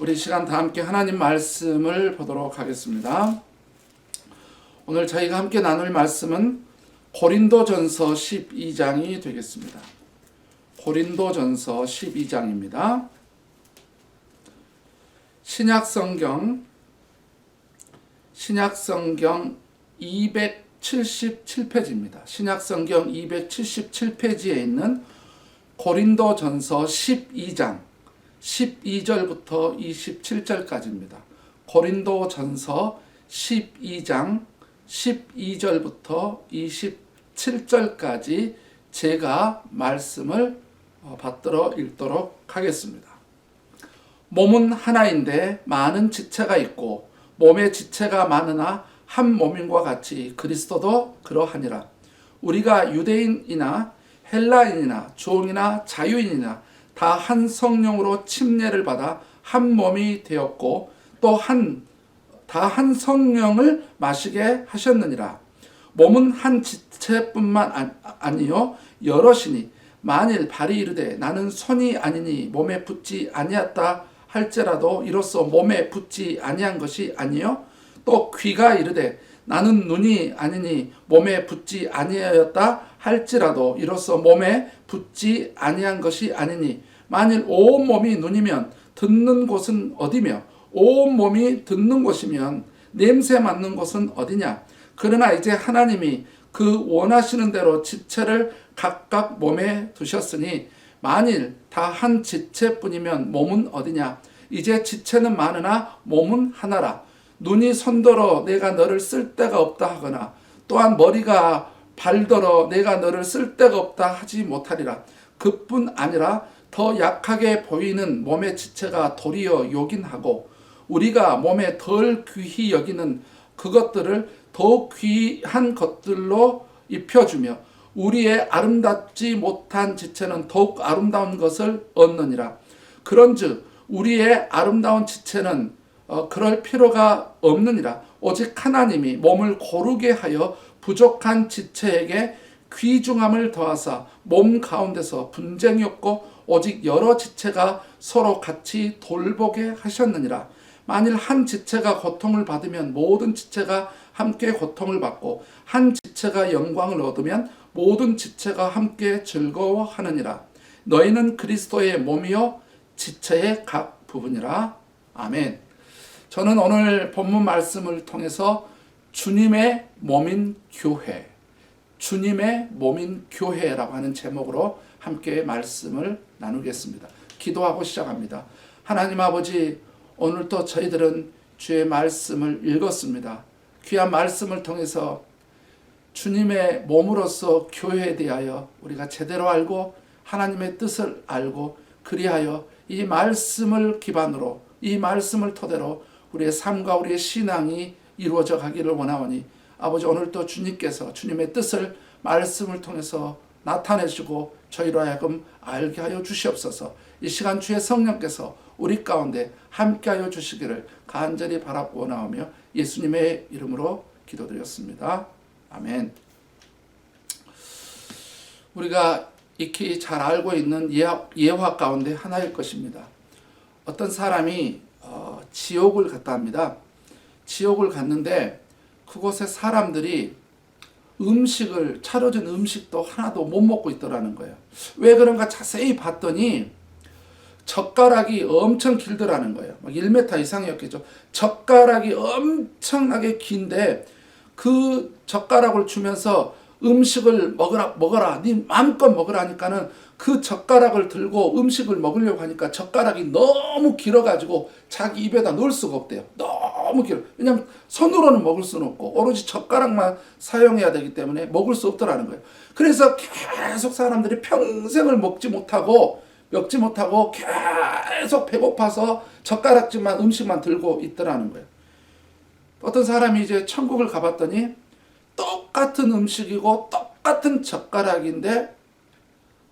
우리 시간 다 함께 하나님 말씀을 보도록 하겠습니다. 오늘 저희가 함께 나눌 말씀은 고린도전서 12장이 되겠습니다. 고린도전서 12장입니다. 신약성경 277페이지입니다. 신약성경 277페이지에 있는 고린도전서 12장 12절부터 27절까지입니다. 고린도전서 12장 12절부터 27절까지 제가 말씀을 받들어 읽도록 하겠습니다. 몸은 하나인데 많은 지체가 있고 몸의 지체가 많으나 한 몸인과 같이 그리스도도 그러하니라. 우리가 유대인이나 헬라인이나 종이나 자유인이나 다 한 성령으로 침례를 받아 한 몸이 되었고 또 다 한 성령을 마시게 하셨느니라. 몸은 한 지체뿐만 아니요 여럿이니 만일 발이 이르되 나는 손이 아니니 몸에 붙지 아니었다 할지라도 이로써 몸에 붙지 아니한 것이 아니요 또 귀가 이르되 나는 눈이 아니니 몸에 붙지 아니하였다 할지라도 이로써 몸에 붙지 아니한 것이 아니니 만일 온 몸이 눈이면 듣는 곳은 어디며 온 몸이 듣는 곳이면 냄새 맡는 곳은 어디냐. 그러나 이제 하나님이 그 원하시는 대로 지체를 각각 몸에 두셨으니 만일 다 한 지체뿐이면 몸은 어디냐. 이제 지체는 많으나 몸은 하나라. 눈이 손더러 내가 너를 쓸 데가 없다 하거나 또한 머리가 발더러 내가 너를 쓸 데가 없다 하지 못하리라. 그뿐 아니라 더 약하게 보이는 몸의 지체가 도리어 요긴하고 우리가 몸에 덜 귀히 여기는 그것들을 더욱 귀한 것들로 입혀주며 우리의 아름답지 못한 지체는 더욱 아름다운 것을 얻느니라. 그런즉 우리의 아름다운 지체는 그럴 필요가 없느니라. 오직 하나님이 몸을 고르게 하여 부족한 지체에게 귀중함을 더하사 몸 가운데서 분쟁이 없고 오직 여러 지체가 서로 같이 돌보게 하셨느니라. 만일 한 지체가 고통을 받으면 모든 지체가 함께 고통을 받고 한 지체가 영광을 얻으면 모든 지체가 함께 즐거워하느니라. 너희는 그리스도의 몸이요 지체의 각 부분이라. 아멘. 저는 오늘 본문 말씀을 통해서 주님의 몸인 교회, 주님의 몸인 교회라고 하는 제목으로 함께 말씀을 나누겠습니다. 기도하고 시작합니다. 하나님 아버지, 오늘도 저희들은 주의 말씀을 읽었습니다. 귀한 말씀을 통해서 주님의 몸으로서 교회에 대하여 우리가 제대로 알고 하나님의 뜻을 알고 그리하여 이 말씀을 기반으로 이 말씀을 토대로 우리의 삶과 우리의 신앙이 이루어져 가기를 원하오니 아버지, 오늘도 주님께서 주님의 뜻을 말씀을 통해서 나타내시고 저희로 하여금 알게 하여 주시옵소서. 이 시간 주의 성령께서 우리 가운데 함께하여 주시기를 간절히 바라고 원하오며 예수님의 이름으로 기도드렸습니다. 아멘. 우리가 익히 잘 알고 있는 예화 가운데 하나일 것입니다. 어떤 사람이 지옥을 갔다 합니다. 지옥을 갔는데 그곳에 사람들이 차려진 음식도 하나도 못 먹고 있더라는 거예요. 왜 그런가 자세히 봤더니 젓가락이 엄청 길더라는 거예요. 막 1m 이상이었겠죠. 젓가락이 엄청나게 긴데 그 젓가락을 주면서 음식을 먹어라. 네 마음껏 먹으라 하니까는 그 젓가락을 들고 음식을 먹으려고 하니까 젓가락이 너무 길어가지고 자기 입에다 넣을 수가 없대요. 너무 길어. 왜냐하면 손으로는 먹을 수는 없고 오로지 젓가락만 사용해야 되기 때문에 먹을 수 없더라는 거예요. 그래서 계속 사람들이 평생을 먹지 못하고 계속 배고파서 젓가락질만 음식만 들고 있더라는 거예요. 어떤 사람이 이제 천국을 가봤더니 똑같은 음식이고 똑같은 젓가락인데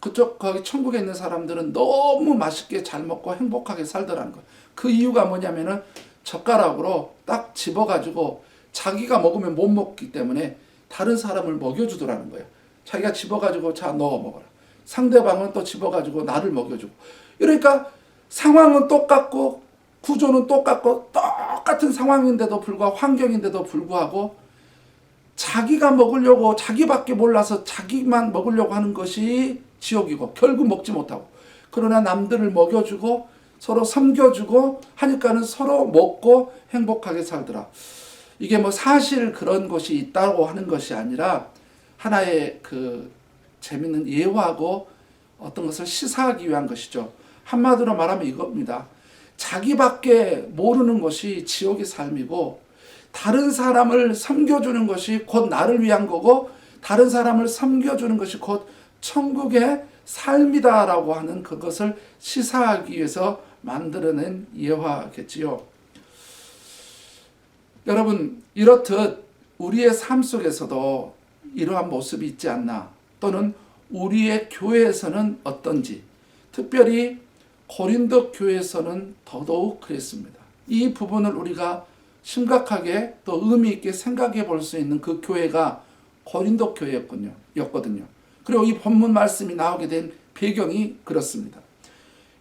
거기 천국에 있는 사람들은 너무 맛있게 잘 먹고 행복하게 살더라는 거예요. 그 이유가 뭐냐면은 젓가락으로 딱 집어가지고 자기가 먹으면 못 먹기 때문에 다른 사람을 먹여주더라는 거예요. 자기가 집어가지고 자 넣어 먹어라. 상대방은 또 집어가지고 나를 먹여주고. 이러니까 상황은 똑같고 구조는 똑같고 똑같은 상황인데도 불구하고 환경인데도 불구하고 자기가 먹으려고 자기밖에 몰라서 자기만 먹으려고 하는 것이 지옥이고 결국 먹지 못하고 그러나 남들을 먹여주고 서로 섬겨주고 하니까는 서로 먹고 행복하게 살더라. 이게 뭐 사실 그런 것이 있다고 하는 것이 아니라 하나의 그 재밌는 예화하고 어떤 것을 시사하기 위한 것이죠. 한마디로 말하면 이겁니다. 자기밖에 모르는 것이 지옥의 삶이고 다른 사람을 섬겨주는 것이 곧 나를 위한 거고 다른 사람을 섬겨주는 것이 곧 천국의 삶이다라고 하는 그것을 시사하기 위해서 만들어낸 예화겠지요. 여러분, 이렇듯 우리의 삶 속에서도 이러한 모습이 있지 않나, 또는 우리의 교회에서는 어떤지, 특별히 고린도 교회에서는 더더욱 그랬습니다. 이 부분을 우리가 심각하게 또 의미 있게 생각해 볼 수 있는 그 교회가 고린도 교회였거든요. 그리고 이 본문 말씀이 나오게 된 배경이 그렇습니다.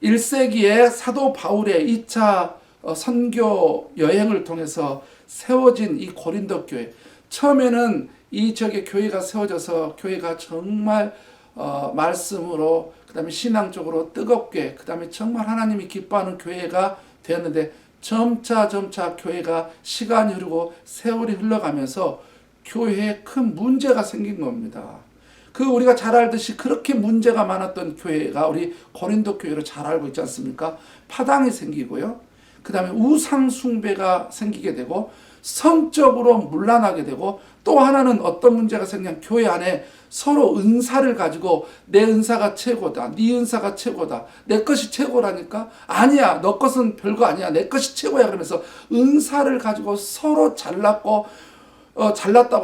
1세기에 사도 바울의 2차 선교 여행을 통해서 세워진 이 고린도 교회, 처음에는 이 지역에 교회가 세워져서 교회가 정말 말씀으로 그 다음에 신앙적으로 뜨겁게 그 다음에 정말 하나님이 기뻐하는 교회가 되었는데 점차 교회가 시간이 흐르고 세월이 흘러가면서 교회에 큰 문제가 생긴 겁니다. 우리가 잘 알듯이 그렇게 문제가 많았던 교회가 우리 고린도 교회로 잘 알고 있지 않습니까? 파당이 생기고요. 그 다음에 우상 숭배가 생기게 되고 성적으로 문란하게 되고 또 하나는 어떤 문제가 생기냐면 교회 안에 서로 은사를 가지고 내 은사가 최고다, 네 은사가 최고다, 내 것이 최고라니까 아니야, 너 것은 별거 아니야, 내 것이 최고야 그러면서 은사를 가지고 서로 잘났다고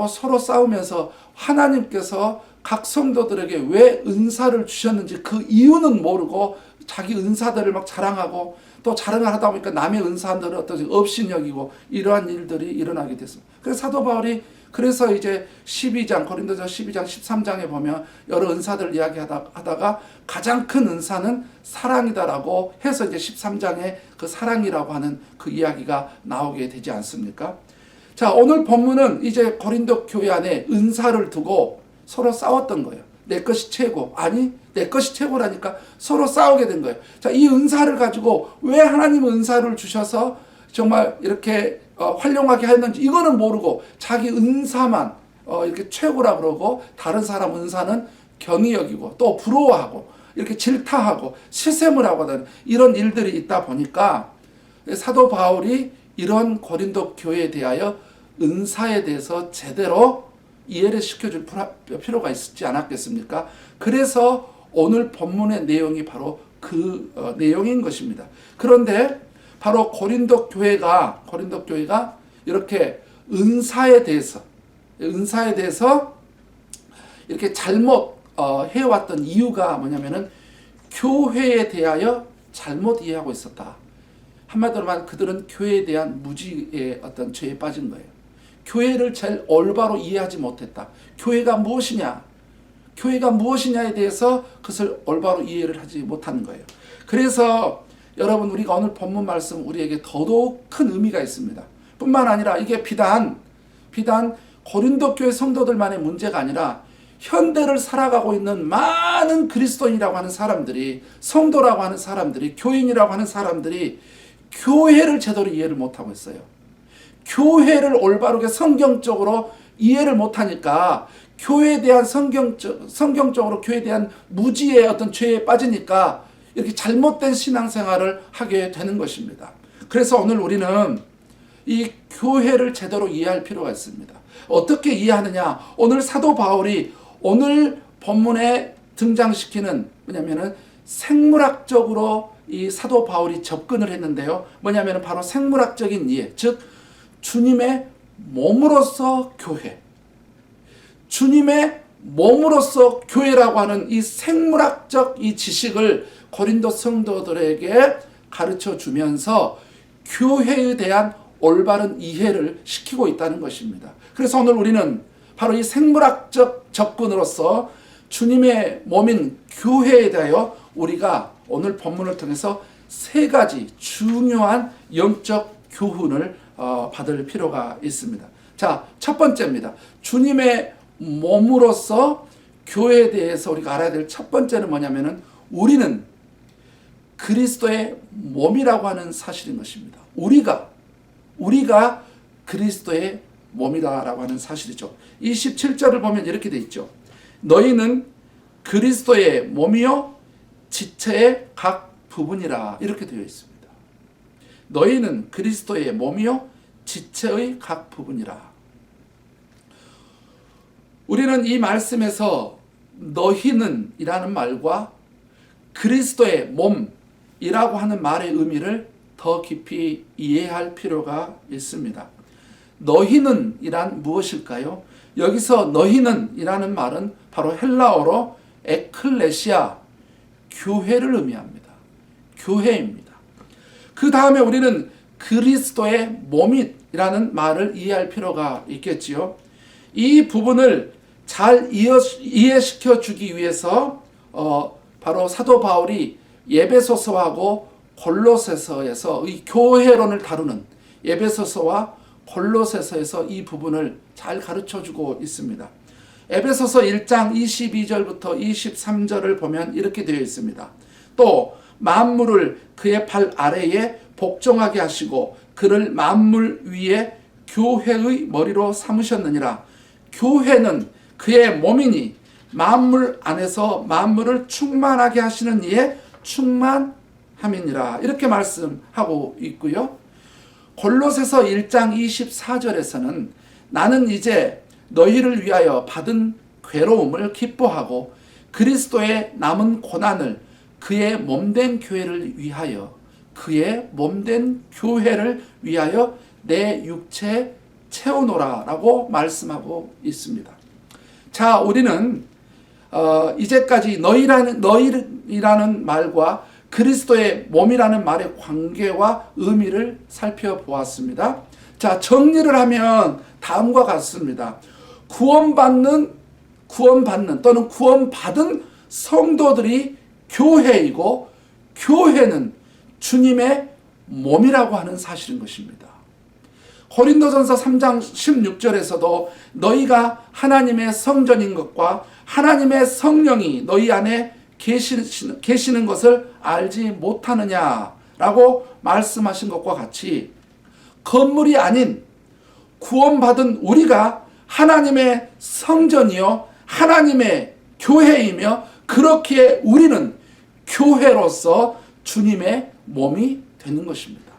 서로 싸우면서 하나님께서 각 성도들에게 왜 은사를 주셨는지 그 이유는 모르고 자기 은사들을 막 자랑하고 또 자랑을 하다 보니까 남의 은사들을 어떤 업신여기고 이러한 일들이 일어나게 됐습니다. 그래서 사도 바울이 그래서 이제 12장 고린도전 12장 13장에 보면 여러 은사들 이야기하다가 가장 큰 은사는 사랑이다라고 해서 이제 13장에 그 사랑이라고 하는 그 이야기가 나오게 되지 않습니까? 자, 오늘 본문은 이제 고린도 교회 안에 은사를 두고 서로 싸웠던 거예요. 내 것이 최고. 아니, 내 것이 최고라니까 서로 싸우게 된 거예요. 자, 이 은사를 가지고 왜 하나님은 은사를 주셔서 정말 이렇게 활용하게 했는지 이거는 모르고 자기 은사만 이렇게 최고라 그러고 다른 사람 은사는 경히 여기고 또 부러워하고 이렇게 질타하고 시샘을 하고 하는 이런 일들이 있다 보니까 사도 바울이 이런 고린도 교회에 대하여 은사에 대해서 제대로 이해를 시켜줄 필요가 있지 않았겠습니까? 그래서 오늘 본문의 내용이 바로 그 내용인 것입니다. 그런데 바로 고린도 교회가 이렇게 은사에 대해서 이렇게 잘못 해왔던 이유가 뭐냐면은 교회에 대하여 잘못 이해하고 있었다. 한마디로 말하면 그들은 교회에 대한 무지의 어떤 죄에 빠진 거예요. 교회를 제일 올바로 이해하지 못했다. 교회가 무엇이냐에 대해서 그것을 올바로 이해를 하지 못하는 거예요. 그래서 여러분, 우리가 오늘 본문 말씀 우리에게 더더욱 큰 의미가 있습니다. 뿐만 아니라 이게 비단 고린도 교회 성도들만의 문제가 아니라 현대를 살아가고 있는 많은 그리스도인이라고 하는 사람들이, 성도라고 하는 사람들이, 교인이라고 하는 사람들이 교회를 제대로 이해를 못하고 있어요. 교회를 올바르게 성경적으로 이해를 못하니까 교회에 대한 성경적으로 교회에 대한 무지의 어떤 죄에 빠지니까 이렇게 잘못된 신앙생활을 하게 되는 것입니다. 그래서 오늘 우리는 이 교회를 제대로 이해할 필요가 있습니다. 어떻게 이해하느냐? 오늘 사도 바울이 오늘 본문에 등장시키는 뭐냐면은 생물학적으로 이 사도 바울이 접근을 했는데요. 뭐냐면은 바로 생물학적인 이해, 즉 주님의 몸으로서 교회, 주님의 몸으로서 교회라고 하는 이 생물학적 이 지식을 고린도 성도들에게 가르쳐 주면서 교회에 대한 올바른 이해를 시키고 있다는 것입니다. 그래서 오늘 우리는 바로 이 생물학적 접근으로서 주님의 몸인 교회에 대하여 우리가 오늘 본문을 통해서 세 가지 중요한 영적 교훈을 받을 필요가 있습니다. 자, 첫 번째입니다. 주님의 몸으로서 교회에 대해서 우리가 알아야 될 첫 번째는 뭐냐면은 우리는 그리스도의 몸이라고 하는 사실인 것입니다. 우리가 그리스도의 몸이다라고 하는 사실이죠. 27절을 보면 이렇게 되어 있죠. 너희는 그리스도의 몸이요 지체의 각 부분이라 이렇게 되어 있습니다. 너희는 그리스도의 몸이요 지체의 각 부분이라. 우리는 이 말씀에서 너희는 이라는 말과 그리스도의 몸이라고 하는 말의 의미를 더 깊이 이해할 필요가 있습니다. 너희는 이란 무엇일까요? 여기서 너희는 이라는 말은 바로 헬라어로 에클레시아, 교회를 의미합니다. 교회입니다. 그 다음에 우리는 그리스도의 몸이라는 말을 이해할 필요가 있겠지요. 이 부분을 잘 이해시켜 주기 위해서 바로 사도 바울이 에베소서하고 골로새서에서 이 교회론을 다루는 에베소서와 골로새서에서 이 부분을 잘 가르쳐 주고 있습니다. 에베소서 1장 22절부터 23절을 보면 이렇게 되어 있습니다. 또 만물을 그의 발 아래에 복종하게 하시고 그를 만물 위에 교회의 머리로 삼으셨느니라. 교회는 그의 몸이니 만물 안에서 만물을 충만하게 하시는 이의 충만함이니라. 이렇게 말씀하고 있고요. 골로새서 1장 24절에서는 나는 이제 너희를 위하여 받은 괴로움을 기뻐하고 그리스도의 남은 고난을 그의 몸된 교회를 위하여 내 육체에 채우노라 라고 말씀하고 있습니다. 자, 우리는 이제까지 너희라는 말과 그리스도의 몸이라는 말의 관계와 의미를 살펴보았습니다. 자, 정리를 하면 다음과 같습니다. 구원받는 또는 구원받은 성도들이 교회이고 교회는 주님의 몸이라고 하는 사실인 것입니다. 고린도전서 3장 16절에서도 너희가 하나님의 성전인 것과 하나님의 성령이 너희 안에 계시는 것을 알지 못하느냐라고 말씀하신 것과 같이 건물이 아닌 구원받은 우리가 하나님의 성전이요 하나님의 교회이며 그렇기에 우리는 교회로서 주님의 몸이 되는 것입니다.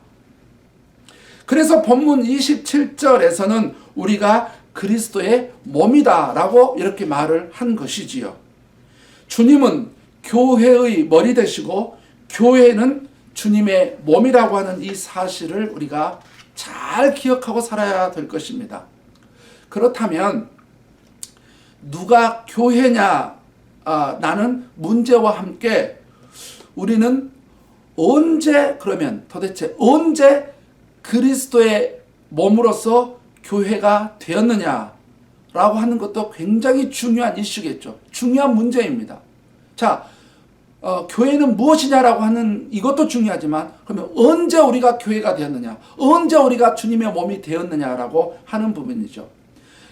그래서 본문 27절에서는 우리가 그리스도의 몸이다라고 이렇게 말을 한 것이지요. 주님은 교회의 머리 되시고 교회는 주님의 몸이라고 하는 이 사실을 우리가 잘 기억하고 살아야 될 것입니다. 그렇다면 누가 교회냐? 나는 문제와 함께 우리는 도대체 언제 그리스도의 몸으로서 교회가 되었느냐라고 하는 것도 굉장히 중요한 이슈겠죠. 중요한 문제입니다. 자, 교회는 무엇이냐라고 하는 이것도 중요하지만 그러면 언제 우리가 교회가 되었느냐, 언제 우리가 주님의 몸이 되었느냐라고 하는 부분이죠.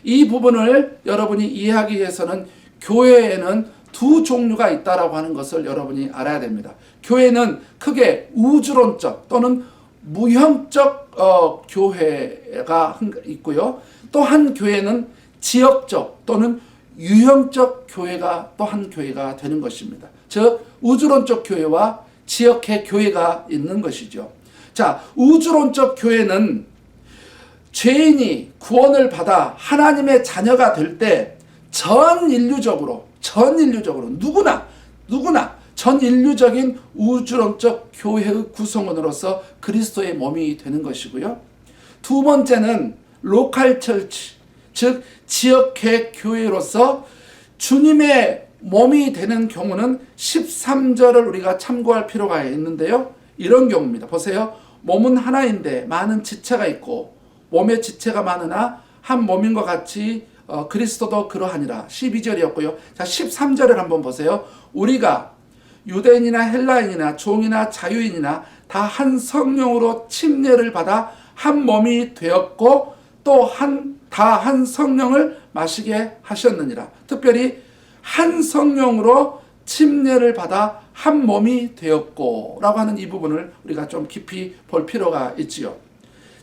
이 부분을 여러분이 이해하기 위해서는 교회에는 두 종류가 있다라고 하는 것을 여러분이 알아야 됩니다. 교회는 크게 우주론적 또는 무형적 교회가 있고요. 또 한 교회는 지역적 또는 유형적 교회가 또 한 교회가 되는 것입니다. 즉 우주론적 교회와 지역의 교회가 있는 것이죠. 자, 우주론적 교회는 죄인이 구원을 받아 하나님의 자녀가 될 때 전 인류적으로 누구나 전 인류적인 우주론적 교회의 구성원으로서 그리스도의 몸이 되는 것이고요. 두 번째는 로컬 처치, 즉 지역회 교회로서 주님의 몸이 되는 경우는 13절을 우리가 참고할 필요가 있는데요. 이런 경우입니다. 보세요. 몸은 하나인데 많은 지체가 있고 몸의 지체가 많으나 한 몸인 것 같이 그리스도도 그러하니라. 12절이었고요. 자, 13절을 한번 보세요. 우리가 유대인이나 헬라인이나 종이나 자유인이나 다 한 성령으로 침례를 받아 한 몸이 되었고 또 다 한 성령을 마시게 하셨느니라. 특별히 한 성령으로 침례를 받아 한 몸이 되었고 라고 하는 이 부분을 우리가 좀 깊이 볼 필요가 있지요.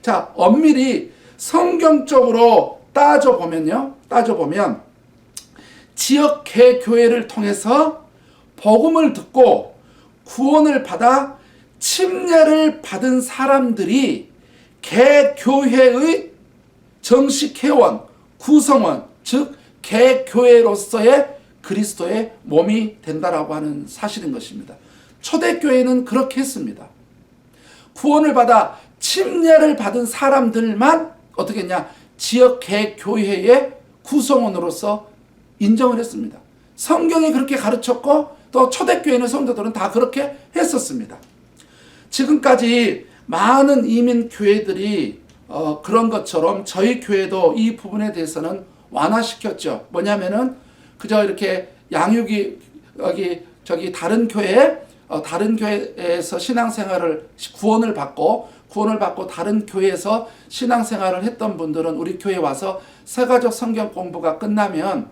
자, 엄밀히 성경적으로 따져보면 지역 개교회를 통해서 복음을 듣고 구원을 받아 침례를 받은 사람들이 개교회의 정식 회원, 구성원, 즉 개교회로서의 그리스도의 몸이 된다라고 하는 사실인 것입니다. 초대교회는 그렇게 했습니다. 구원을 받아 침례를 받은 사람들만 어떻게 했냐? 지역 개교회의 구성원으로서 인정을 했습니다. 성경이 그렇게 가르쳤고 또 초대교회는 성도들은 다 그렇게 했었습니다. 지금까지 많은 이민 교회들이 그런 것처럼 저희 교회도 이 부분에 대해서는 완화시켰죠. 뭐냐면은 그저 이렇게 양육이 다른 교회에서 신앙생활을 구원을 받고 다른 교회에서 신앙생활을 했던 분들은 우리 교회에 와서 새가족 성경 공부가 끝나면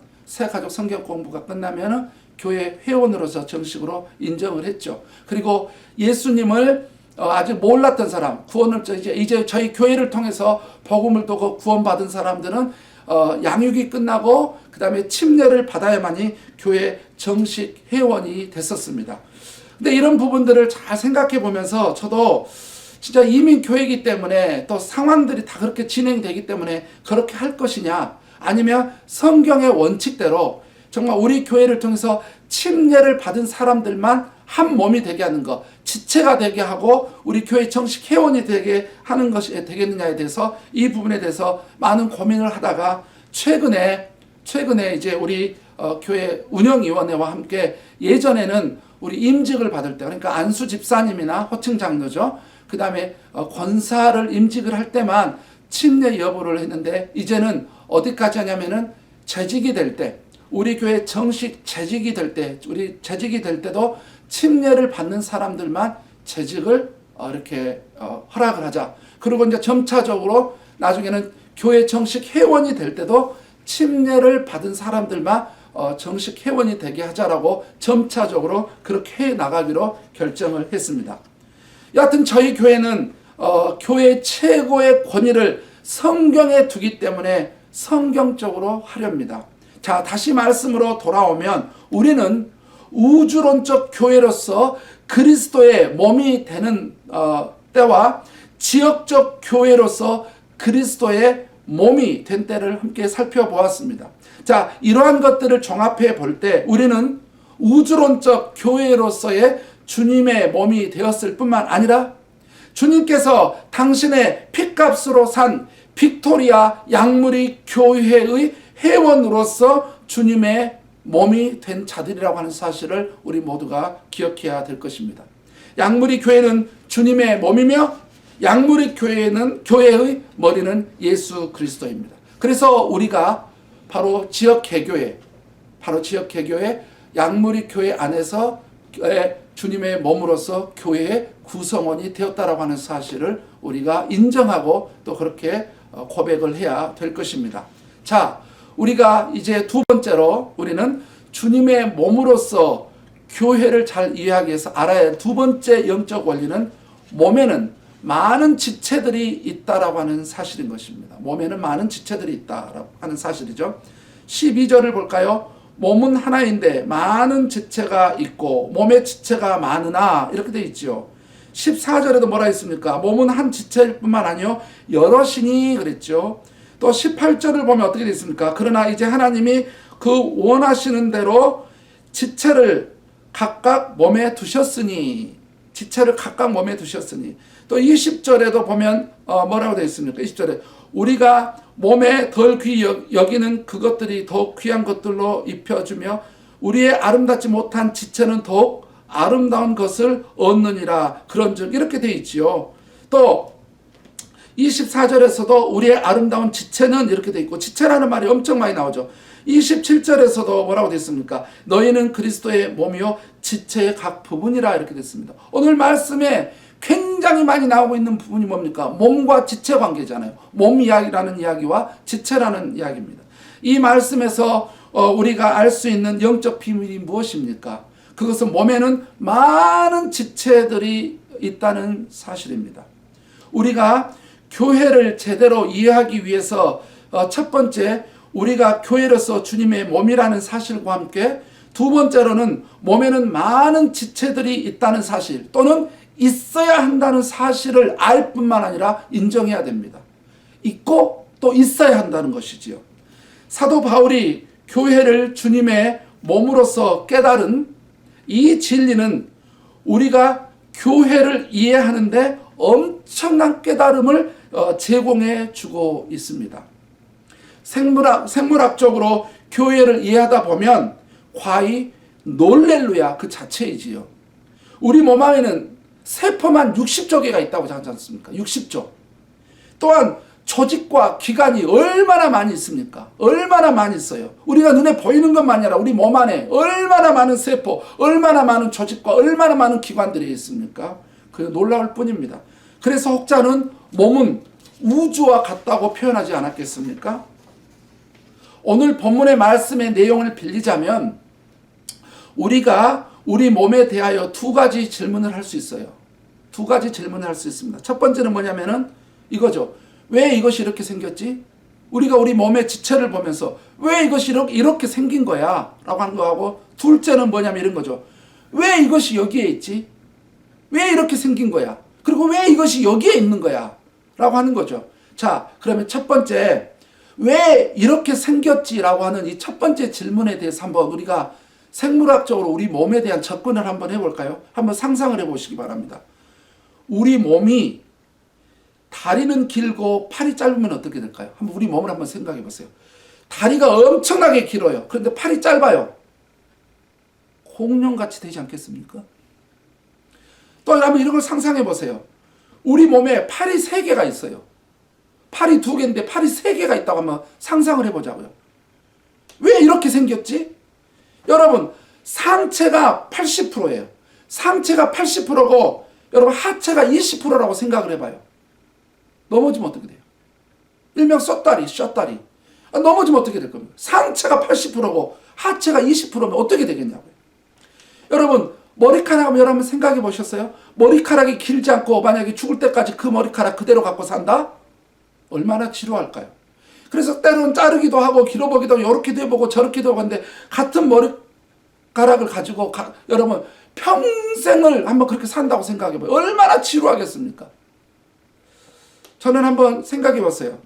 교회 회원으로서 정식으로 인정을 했죠. 그리고 예수님을 아직 몰랐던 사람, 구원을 이제 저희 교회를 통해서 복음을 듣고 구원받은 사람들은 양육이 끝나고 그 다음에 침례를 받아야만이 교회 정식 회원이 됐었습니다. 근데 이런 부분들을 잘 생각해 보면서 저도 진짜 이민 교회이기 때문에 또 상황들이 다 그렇게 진행되기 때문에 그렇게 할 것이냐, 아니면 성경의 원칙대로 정말 우리 교회를 통해서 침례를 받은 사람들만 한 몸이 되게 하는 것, 지체가 되게 하고 우리 교회 정식 회원이 되게 하는 것이 되겠느냐에 대해서 이 부분에 대해서 많은 고민을 하다가 최근에 이제 우리 교회 운영위원회와 함께, 예전에는 우리 임직을 받을 때, 그러니까 안수 집사님이나 호칭 장로죠, 그 다음에 권사를 임직을 할 때만 침례 여부를 했는데, 이제는 어디까지 하냐면은 재직이 될 때, 우리 교회 정식 재직이 될 때도 침례를 받는 사람들만 재직을 이렇게 허락을 하자. 그리고 이제 점차적으로 나중에는 교회 정식 회원이 될 때도 침례를 받은 사람들만 정식 회원이 되게 하자라고 점차적으로 그렇게 해 나가기로 결정을 했습니다. 여하튼 저희 교회는 교회 최고의 권위를 성경에 두기 때문에 성경적으로 하렵니다. 자, 다시 말씀으로 돌아오면 우리는 우주론적 교회로서 그리스도의 몸이 되는 때와 지역적 교회로서 그리스도의 몸이 된 때를 함께 살펴보았습니다. 자, 이러한 것들을 종합해 볼 때 우리는 우주론적 교회로서의 주님의 몸이 되었을 뿐만 아니라 주님께서 당신의 핏값으로 산 빅토리아 양무리 교회의 회원으로서 주님의 몸이 된 자들이라고 하는 사실을 우리 모두가 기억해야 될 것입니다. 양무리 교회는 주님의 몸이며 양무리 교회의 머리는 예수 그리스도입니다. 그래서 우리가 바로 지역 개교회 양무리 교회 안에서 주님의 몸으로서 교회의 구성원이 되었다라고 하는 사실을 우리가 인정하고 또 그렇게 고백을 해야 될 것입니다. 자, 우리가 이제 두 번째로 우리는 주님의 몸으로서 교회를 잘 이해하기 위해서 알아야 할 두 번째 영적 원리는 몸에는 많은 지체들이 있다라고 하는 사실인 것입니다. 몸에는 많은 지체들이 있다라고 하는 사실이죠. 12절을 볼까요? 몸은 하나인데 많은 지체가 있고 몸의 지체가 많으나 이렇게 되어 있죠. 14절에도 뭐라 했습니까? 몸은 한 지체일 뿐만 아니요 여럿이니 그랬죠. 또 18절을 보면 어떻게 되어 있습니까? 그러나 이제 하나님이 그 원하시는 대로 지체를 각각 몸에 두셨으니 또 20절에도 보면 뭐라고 되어 있습니까? 20절에 우리가 몸에 덜 귀히 여기는 그것들이 더욱 귀한 것들로 입혀주며 우리의 아름답지 못한 지체는 더욱 아름다운 것을 얻느니라. 그런즉 이렇게 되어 있지요. 또 24절에서도 우리의 아름다운 지체는 이렇게 돼 있고, 지체라는 말이 엄청 많이 나오죠. 27절에서도 뭐라고 됐습니까? 너희는 그리스도의 몸이요 지체의 각 부분이라 이렇게 됐습니다. 오늘 말씀에 굉장히 많이 나오고 있는 부분이 뭡니까? 몸과 지체 관계잖아요. 몸 이야기라는 이야기와 지체라는 이야기입니다. 이 말씀에서 우리가 알 수 있는 영적 비밀이 무엇입니까? 그것은 몸에는 많은 지체들이 있다는 사실입니다. 우리가 교회를 제대로 이해하기 위해서 첫 번째, 우리가 교회로서 주님의 몸이라는 사실과 함께 두 번째로는 몸에는 많은 지체들이 있다는 사실 또는 있어야 한다는 사실을 알 뿐만 아니라 인정해야 됩니다. 있고 또 있어야 한다는 것이지요. 사도 바울이 교회를 주님의 몸으로서 깨달은 이 진리는 우리가 교회를 이해하는데 엄청난 깨달음을 제공해 주고 있습니다. 생물학적으로 교회를 이해하다 보면 과히 놀렐루야 그 자체이지요. 우리 몸 안에는 세포만 60조 개가 있다고 하지 않습니까? 60조. 또한 조직과 기관이 얼마나 많이 있습니까? 얼마나 많이 있어요. 우리가 눈에 보이는 것만이 아니라 우리 몸 안에 얼마나 많은 세포, 얼마나 많은 조직과 얼마나 많은 기관들이 있습니까? 그 놀라울 뿐입니다. 그래서 혹자는 몸은 우주와 같다고 표현하지 않았겠습니까? 오늘 본문의 말씀의 내용을 빌리자면 우리가 우리 몸에 대하여 두 가지 질문을 할 수 있어요. 두 가지 질문을 할 수 있습니다. 첫 번째는 뭐냐면은 이거죠. 왜 이것이 이렇게 생겼지? 우리가 우리 몸의 지체를 보면서 왜 이것이 이렇게 생긴 거야? 라고 하는 거하고, 둘째는 뭐냐면 이런 거죠. 왜 이것이 여기에 있지? 왜 이렇게 생긴 거야? 그리고 왜 이것이 여기에 있는 거야? 라고 하는 거죠. 자, 그러면 첫 번째, 왜 이렇게 생겼지? 라고 하는 이 첫 번째 질문에 대해서 한번 우리가 생물학적으로 우리 몸에 대한 접근을 한번 해볼까요? 한번 상상을 해보시기 바랍니다. 우리 몸이 다리는 길고 팔이 짧으면 어떻게 될까요? 한번 우리 몸을 한번 생각해 보세요. 다리가 엄청나게 길어요. 그런데 팔이 짧아요. 공룡같이 되지 않겠습니까? 또 한번 이런 걸 상상해 보세요. 우리 몸에 팔이 3개가 있어요. 팔이 2개인데 팔이 3개가 있다고 한번 상상을 해보자고요. 왜 이렇게 생겼지? 여러분, 상체가 80%예요. 상체가 80%고 여러분 하체가 20%라고 생각을 해봐요. 넘어지면 어떻게 돼요? 일명 숏다리. 넘어지면 어떻게 될 겁니까? 상체가 80%고 하체가 20%면 어떻게 되겠냐고요. 여러분, 머리카락 여러분 생각해 보셨어요? 머리카락이 길지 않고 만약에 죽을 때까지 그 머리카락 그대로 갖고 산다? 얼마나 지루할까요? 그래서 때로는 자르기도 하고 길어보기도 하고 이렇게도 해보고 저렇게도 해보고 하는데 같은 머리카락을 가지고 여러분 평생을 한번 그렇게 산다고 생각해봐요. 얼마나 지루하겠습니까? 저는 한번 생각해 봤어요.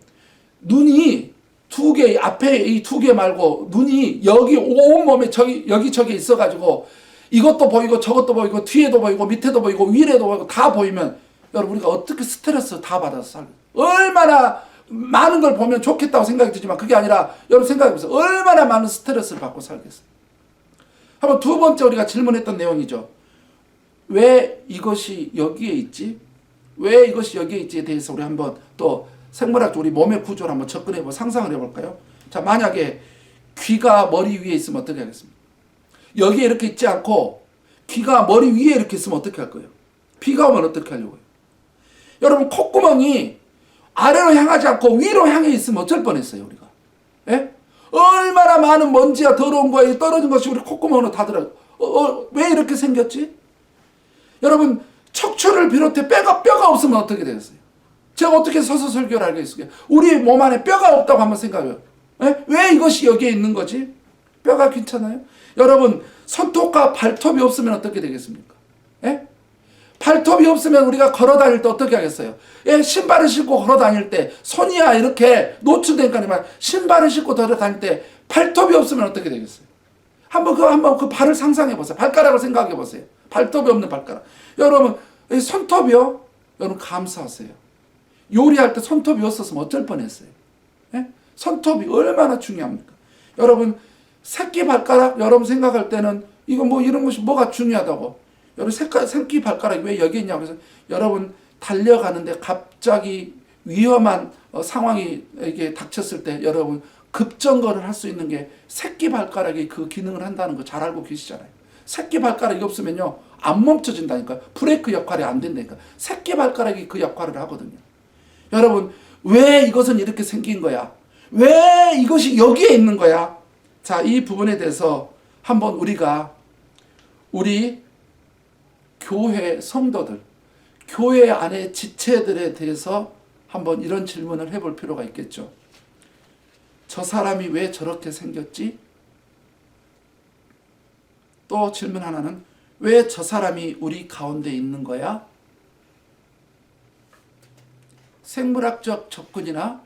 눈이 2개, 앞에 이 2개 말고 눈이 여기 온몸에 여기저기 있어가지고 이것도 보이고 저것도 보이고 뒤에도 보이고 밑에도 보이고 위에도 보이고 다 보이면 여러분 우리가 어떻게 스트레스 다 받아서 살고 얼마나 많은 걸 보면 좋겠다고 생각이 들지만 그게 아니라 여러분 생각해 보세요. 얼마나 많은 스트레스를 받고 살겠어요. 한번 두 번째 우리가 질문했던 내용이죠. 왜 이것이 여기에 있지? 왜 이것이 여기에 있지에 대해서 우리 한번 또 생물학적 우리 몸의 구조를 한번 접근해보고 상상을 해볼까요? 자, 만약에 귀가 머리 위에 있으면 어떻게 하겠습니까? 여기에 이렇게 있지 않고 귀가 머리 위에 이렇게 있으면 어떻게 할 거예요? 비가 오면 어떻게 하려고요? 여러분, 콧구멍이 아래로 향하지 않고 위로 향해 있으면 어쩔 뻔했어요, 우리가. 예? 얼마나 많은 먼지야 더러운 거에 떨어진 것이 우리 콧구멍으로 다 들어요. 왜 이렇게 생겼지? 여러분, 척추를 비롯해 뼈가 없으면 어떻게 되겠어요? 제가 어떻게 서서 설교를 하겠어요? 우리 몸 안에 뼈가 없다고 한번 생각해요. 예? 왜 이것이 여기에 있는 거지? 뼈가 괜찮아요? 여러분, 손톱과 발톱이 없으면 어떻게 되겠습니까? 예? 발톱이 없으면 우리가 걸어 다닐 때 어떻게 하겠어요? 예, 신발을 신고 걸어 다닐 때 손이야 이렇게 노출되니까 신발을 신고 걸어 다닐 때 발톱이 없으면 어떻게 되겠어요? 한번 그 발을 상상해 보세요. 발가락을 생각해 보세요. 발톱이 없는 발가락. 여러분, 이 손톱이요? 여러분 감사하세요. 요리할 때 손톱이 없었으면 어쩔 뻔했어요. 예? 손톱이 얼마나 중요합니까? 여러분, 새끼 발가락 여러분 생각할 때는 이거 뭐 이런 것이 뭐가 중요하다고. 여러분 새끼 발가락이 왜 여기 있냐고 해서 여러분 달려가는데 갑자기 위험한 상황이 이게 닥쳤을 때 여러분 급정거를 할 수 있는 게 새끼 발가락이 그 기능을 한다는 거 잘 알고 계시잖아요. 새끼 발가락이 없으면요 안 멈춰진다니까요. 브레이크 역할이 안 된다니까. 새끼 발가락이 그 역할을 하거든요. 여러분 왜 이것은 이렇게 생긴 거야? 왜 이것이 여기에 있는 거야? 자, 이 부분에 대해서 한번 우리 교회 성도들, 교회 안의 지체들에 대해서 한번 이런 질문을 해볼 필요가 있겠죠. 저 사람이 왜 저렇게 생겼지? 또 질문 하나는 왜 저 사람이 우리 가운데 있는 거야? 생물학적 접근이나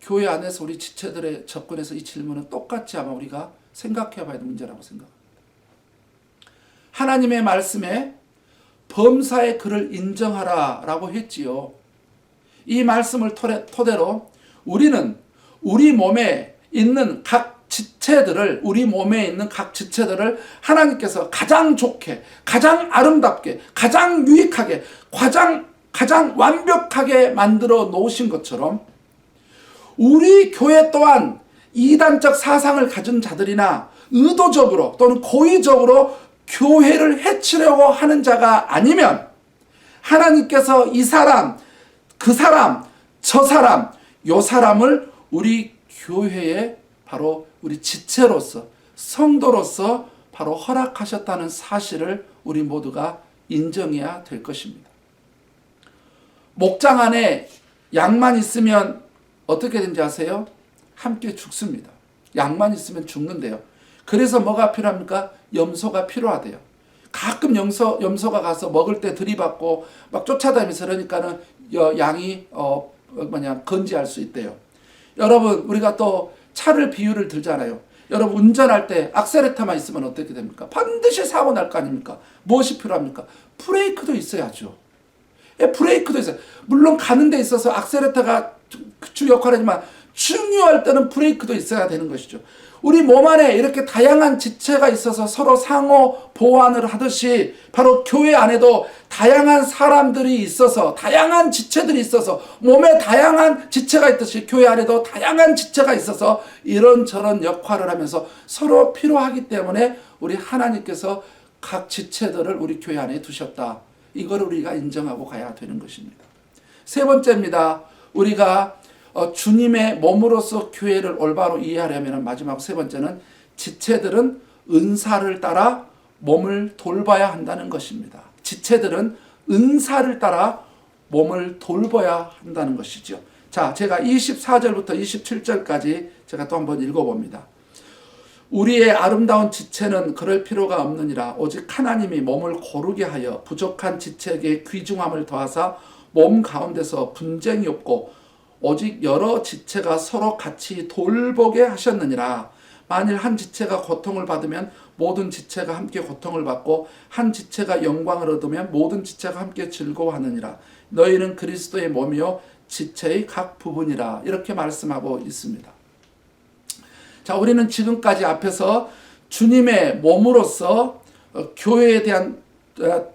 교회 안에서 우리 지체들의 접근에서 이 질문은 똑같이 아마 우리가 생각해 봐야 될 문제라고 생각합니다. 하나님의 말씀에 범사의 그를 인정하라 라고 했지요. 이 말씀을 토대로 우리는 우리 몸에 있는 각 지체들을 하나님께서 가장 좋게, 가장 아름답게, 가장 유익하게, 가장 완벽하게 만들어 놓으신 것처럼 우리 교회 또한 이단적 사상을 가진 자들이나 의도적으로 또는 고의적으로 교회를 해치려고 하는 자가 아니면 하나님께서 이 사람, 그 사람, 저 사람, 요 사람을 우리 교회에 바로 우리 지체로서 성도로서 바로 허락하셨다는 사실을 우리 모두가 인정해야 될 것입니다. 목장 안에 양만 있으면 어떻게 되는지 아세요? 함께 죽습니다. 양만 있으면 죽는데요. 그래서 뭐가 필요합니까? 염소가 필요하대요. 가끔 염소가 가서 먹을 때 들이받고 막 쫓아다니면서 그러니까는 양이 건지할 수 있대요. 여러분 우리가 또 차를 비유를 들잖아요. 여러분 운전할 때 악셀레터만 있으면 어떻게 됩니까? 반드시 사고 날 거 아닙니까? 무엇이 필요합니까? 브레이크도 있어야죠. 브레이크도 있어요. 물론 가는 데 있어서 악셀레터가 주 역할을 하지만 중요할 때는 브레이크도 있어야 되는 것이죠. 우리 몸 안에 이렇게 다양한 지체가 있어서 서로 상호 보완을 하듯이 바로 교회 안에도 다양한 사람들이 있어서 다양한 지체들이 있어서 몸에 다양한 지체가 있듯이 교회 안에도 다양한 지체가 있어서 이런저런 역할을 하면서 서로 필요하기 때문에 우리 하나님께서 각 지체들을 우리 교회 안에 두셨다. 이걸 우리가 인정하고 가야 되는 것입니다. 세 번째입니다. 우리가 주님의 몸으로서 교회를 올바로 이해하려면 마지막 세 번째는 지체들은 은사를 따라 몸을 돌봐야 한다는 것입니다. 지체들은 은사를 따라 몸을 돌봐야 한다는 것이죠. 자, 제가 24절부터 27절까지 제가 또 한번 읽어봅니다. 우리의 아름다운 지체는 그럴 필요가 없느니라. 오직 하나님이 몸을 고르게 하여 부족한 지체에게 귀중함을 더하사 몸 가운데서 분쟁이 없고 오직 여러 지체가 서로 같이 돌보게 하셨느니라. 만일 한 지체가 고통을 받으면 모든 지체가 함께 고통을 받고 한 지체가 영광을 얻으면 모든 지체가 함께 즐거워하느니라. 너희는 그리스도의 몸이요 지체의 각 부분이라. 이렇게 말씀하고 있습니다. 자, 우리는 지금까지 앞에서 주님의 몸으로서 교회에 대한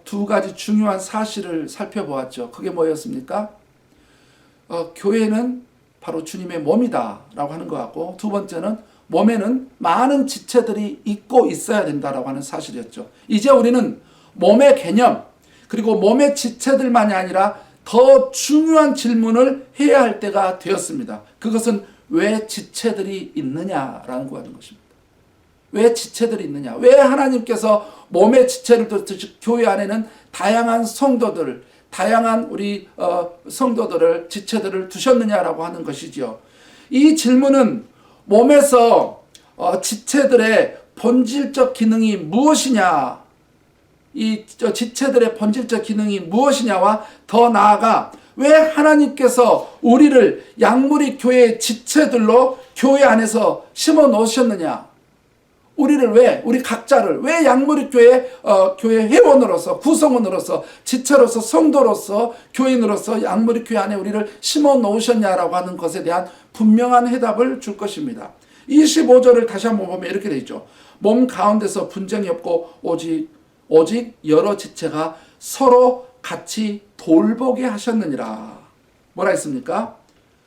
두 가지 중요한 사실을 살펴보았죠. 그게 뭐였습니까? 교회는 바로 주님의 몸이다 라고 하는 것 같고, 두 번째는 몸에는 많은 지체들이 있고 있어야 된다라고 하는 사실이었죠. 이제 우리는 몸의 개념 그리고 몸의 지체들만이 아니라 더 중요한 질문을 해야 할 때가 되었습니다. 그것은 왜 지체들이 있느냐라는 것입니다. 왜 지체들이 있느냐? 왜 하나님께서 몸의 지체를 두듯이 교회 안에는 다양한 성도들, 다양한 우리 성도들을 지체들을 두셨느냐라고 하는 것이죠. 이 질문은 몸에서 지체들의 본질적 기능이 무엇이냐, 이 지체들의 본질적 기능이 무엇이냐와 더 나아가 왜 하나님께서 우리를 양무리 교회의 지체들로 교회 안에서 심어 놓으셨느냐, 우리 각자를 왜 양무리 교회 회원으로서 구성원으로서 지체로서 성도로서 교인으로서 양무리 교회 안에 우리를 심어 놓으셨냐라고 하는 것에 대한 분명한 해답을 줄 것입니다. 25절을 다시 한번 보면 이렇게 되어 있죠. 몸 가운데서 분쟁이 없고 오직 여러 지체가 서로 같이 돌보게 하셨느니라. 뭐라 했습니까?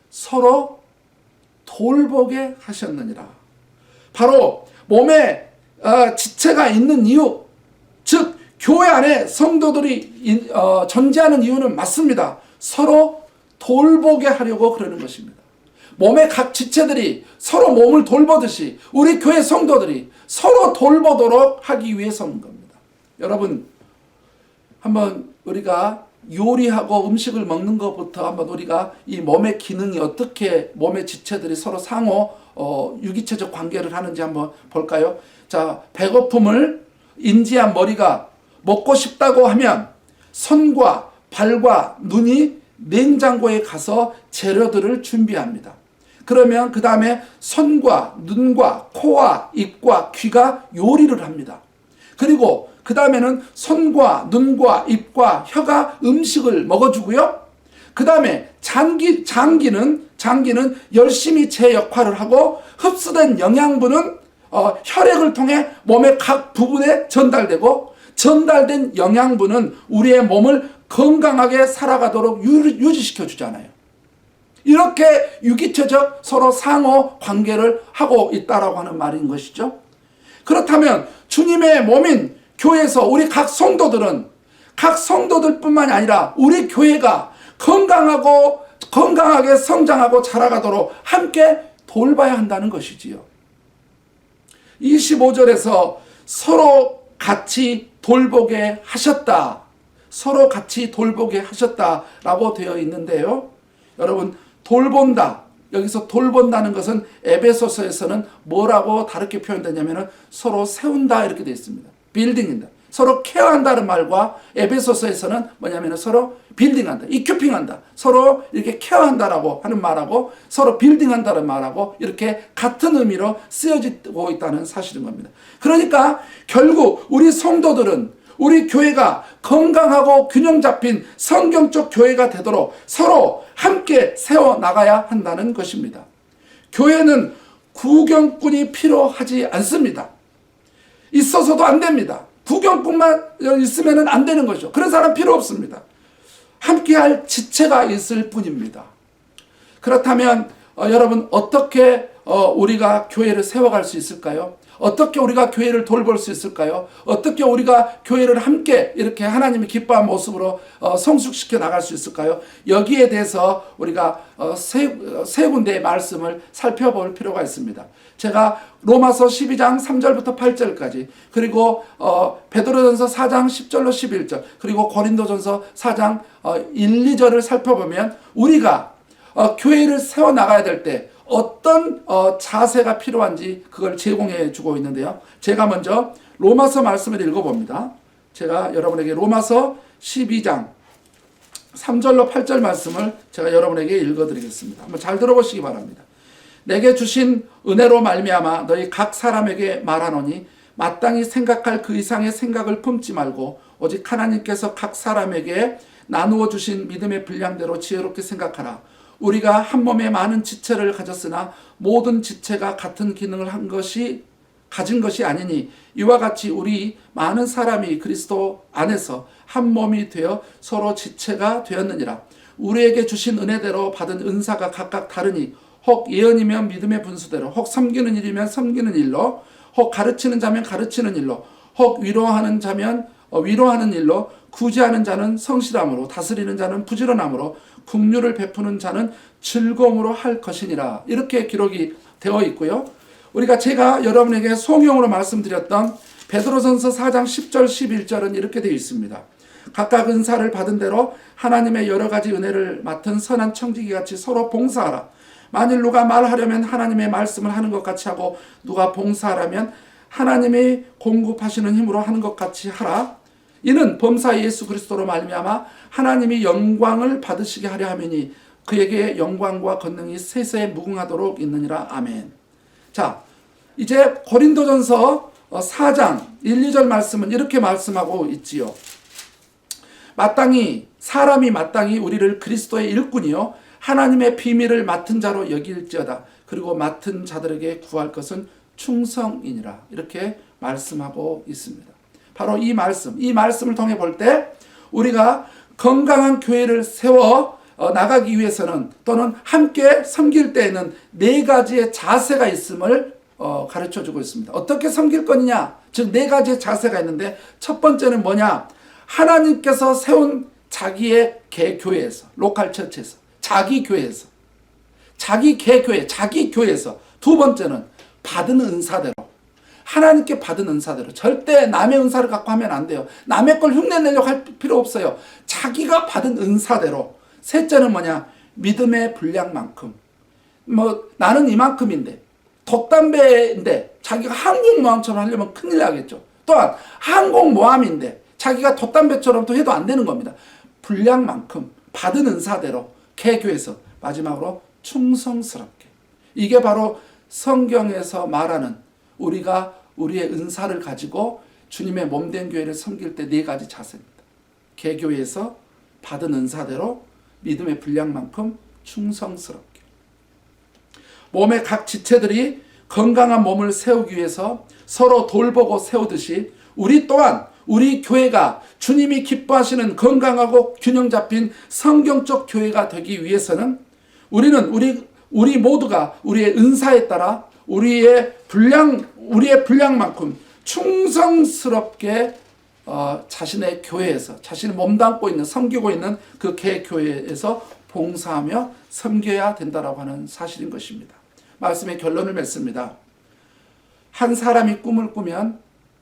서로 돌보게 하셨느니라. 바로 몸에 지체가 있는 이유, 즉 교회 안에 성도들이 존재하는 이유는 맞습니다. 서로 돌보게 하려고 그러는 것입니다. 몸의 각 지체들이 서로 몸을 돌보듯이 우리 교회 성도들이 서로 돌보도록 하기 위해서인 겁니다. 여러분, 한번 우리가 요리하고 음식을 먹는 것부터 한번 우리가 이 몸의 기능이 어떻게 몸의 지체들이 서로 상호 유기체적 관계를 하는지 한번 볼까요? 자, 배고픔을 인지한 머리가 먹고 싶다고 하면 손과 발과 눈이 냉장고에 가서 재료들을 준비합니다. 그러면 그 다음에 손과 눈과 코와 입과 귀가 요리를 합니다. 그리고 그 다음에는 손과 눈과 입과 혀가 음식을 먹어주고요. 그 다음에 장기는 열심히 제 역할을 하고 흡수된 영양분은 혈액을 통해 몸의 각 부분에 전달되고 전달된 영양분은 우리의 몸을 건강하게 살아가도록 유지시켜 주잖아요. 이렇게 유기체적 서로 상호 관계를 하고 있다라고 하는 말인 것이죠. 그렇다면 주님의 몸인 교회에서 우리 각 성도들뿐만이 아니라 우리 교회가 건강하게 성장하고 자라가도록 함께 돌봐야 한다는 것이지요. 25절에서 서로 같이 돌보게 하셨다. 서로 같이 돌보게 하셨다라고 되어 있는데요. 여러분, 돌본다. 여기서 돌본다는 것은 에베소서에서는 뭐라고 다르게 표현되냐면 서로 세운다 이렇게 되어 있습니다. 빌딩인다. 서로 케어한다는 말과 에베소서에서는 뭐냐면 서로 빌딩한다, 이큐핑한다, 서로 이렇게 케어한다라고 하는 말하고 서로 빌딩한다는 말하고 이렇게 같은 의미로 쓰여지고 있다는 사실인 겁니다. 그러니까 결국 우리 성도들은 우리 교회가 건강하고 균형 잡힌 성경적 교회가 되도록 서로 함께 세워나가야 한다는 것입니다. 교회는 구경꾼이 필요하지 않습니다. 있어서도 안 됩니다. 구경꾼만 있으면 안 되는 거죠. 그런 사람 필요 없습니다. 함께할 지체가 있을 뿐입니다. 그렇다면 여러분, 어떻게 우리가 교회를 세워갈 수 있을까요? 어떻게 우리가 교회를 돌볼 수 있을까요? 어떻게 우리가 교회를 함께 이렇게 하나님이 기뻐한 모습으로 성숙시켜 나갈 수 있을까요? 여기에 대해서 우리가 세 군데의 말씀을 살펴볼 필요가 있습니다. 제가 로마서 12장 3절부터 8절까지, 그리고 베드로전서 4장 10절로 11절, 그리고 고린도전서 4장 1, 2절을 살펴보면 우리가 교회를 세워나가야 될 때 어떤 자세가 필요한지 그걸 제공해 주고 있는데요. 제가 먼저 로마서 말씀을 읽어봅니다. 제가 여러분에게 로마서 12장 3절로 8절 말씀을 제가 여러분에게 읽어드리겠습니다. 한번 잘 들어보시기 바랍니다. 내게 주신 은혜로 말미암아 너희 각 사람에게 말하노니 마땅히 생각할 그 이상의 생각을 품지 말고 오직 하나님께서 각 사람에게 나누어 주신 믿음의 분량대로 지혜롭게 생각하라. 우리가 한 몸에 많은 지체를 가졌으나 모든 지체가 같은 기능을 가진 것이 아니니 이와 같이 우리 많은 사람이 그리스도 안에서 한 몸이 되어 서로 지체가 되었느니라. 우리에게 주신 은혜대로 받은 은사가 각각 다르니 혹 예언이면 믿음의 분수대로, 혹 섬기는 일이면 섬기는 일로, 혹 가르치는 자면 가르치는 일로, 혹 위로하는 자면 위로하는 일로, 구제하는 자는 성실함으로, 다스리는 자는 부지런함으로, 긍휼을 베푸는 자는 즐거움으로 할 것이니라. 이렇게 기록이 되어 있고요. 제가 여러분에게 송영으로 말씀드렸던 베드로전서 4장 10절 11절은 이렇게 되어 있습니다. 각각 은사를 받은 대로 하나님의 여러 가지 은혜를 맡은 선한 청지기같이 서로 봉사하라. 만일 누가 말하려면 하나님의 말씀을 하는 것 같이 하고 누가 봉사하려면 하나님이 공급하시는 힘으로 하는 것 같이 하라. 이는 범사 예수 그리스도로 말미암아 하나님이 영광을 받으시게 하려 함이니 그에게 영광과 권능이 세세에 무궁하도록 있느니라. 아멘. 자, 이제 고린도전서 4장 1, 2절 말씀은 이렇게 말씀하고 있지요. 사람이 마땅히 우리를 그리스도의 일꾼이요 하나님의 비밀을 맡은 자로 여길지어다. 그리고 맡은 자들에게 구할 것은 충성이니라. 이렇게 말씀하고 있습니다. 바로 이 말씀을 통해 볼 때 우리가 건강한 교회를 세워 나가기 위해서는 또는 함께 섬길 때에는 네 가지의 자세가 있음을 가르쳐 주고 있습니다. 어떻게 섬길 거냐? 즉 네 가지의 자세가 있는데 첫 번째는 뭐냐? 하나님께서 세운 자기의 개교회에서, 로컬 처치에서, 자기 교회에서, 자기 개교회, 자기 교회에서. 두 번째는 받은 은사대로, 하나님께 받은 은사대로. 절대 남의 은사를 갖고 하면 안 돼요. 남의 걸 흉내내려고 할 필요 없어요. 자기가 받은 은사대로. 셋째는 뭐냐? 믿음의 분량만큼. 나는 이만큼인데, 돛담배인데 자기가 항공모함처럼 하려면 큰일 나겠죠. 또한 항공모함인데 자기가 돛담배처럼 또 해도 안 되는 겁니다. 분량만큼 받은 은사대로 개교해서. 마지막으로 충성스럽게. 이게 바로 성경에서 말하는 우리가 우리의 은사를 가지고 주님의 몸된 교회를 섬길 때 네 가지 자세입니다. 개교에서 받은 은사대로 믿음의 분량만큼 충성스럽게. 몸의 각 지체들이 건강한 몸을 세우기 위해서 서로 돌보고 세우듯이 우리 또한 우리 교회가 주님이 기뻐하시는 건강하고 균형 잡힌 성경적 교회가 되기 위해서는 우리 모두가 우리의 은사에 따라 우리의 분량만큼 충성스럽게 자신의 교회에서, 자신이 몸담고 있는, 섬기고 있는 그 개교회에서 봉사하며 섬겨야 된다라고 하는 사실인 것입니다. 말씀의 결론을 맺습니다. 한 사람이 꿈을 꾸면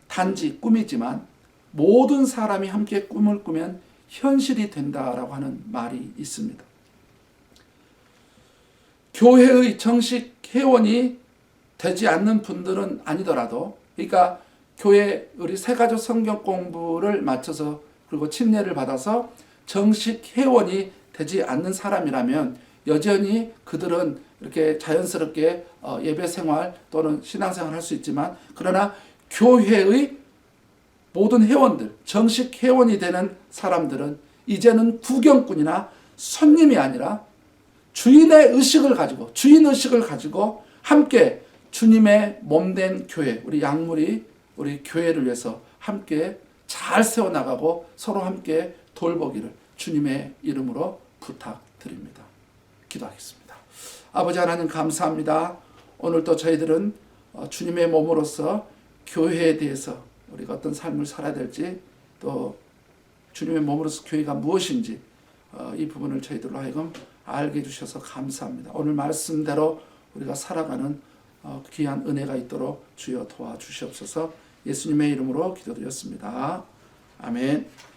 단지 꿈이지만 모든 사람이 함께 꿈을 꾸면 현실이 된다라고 하는 말이 있습니다. 교회의 정식 회원이 되지 않는 분들은 아니더라도, 그러니까 교회 우리 새가족 성경 공부를 마쳐서 그리고 침례를 받아서 정식 회원이 되지 않는 사람이라면 여전히 그들은 이렇게 자연스럽게 예배 생활 또는 신앙생활 할 수 있지만, 그러나 교회의 모든 회원들, 정식 회원이 되는 사람들은 이제는 구경꾼이나 손님이 아니라 주인의 의식을 가지고, 주인 의식을 가지고 함께 주님의 몸된 교회, 우리 양물이 우리 교회를 위해서 함께 잘 세워나가고 서로 함께 돌보기를 주님의 이름으로 부탁드립니다. 기도하겠습니다. 아버지 하나님 감사합니다. 오늘 또 저희들은 주님의 몸으로서 교회에 대해서 우리가 어떤 삶을 살아야 될지, 또 주님의 몸으로서 교회가 무엇인지 이 부분을 저희들로 하여금 알게 해주셔서 감사합니다. 오늘 말씀대로 우리가 살아가는 귀한 은혜가 있도록 주여 도와주시옵소서. 예수님의 이름으로 기도드렸습니다. 아멘.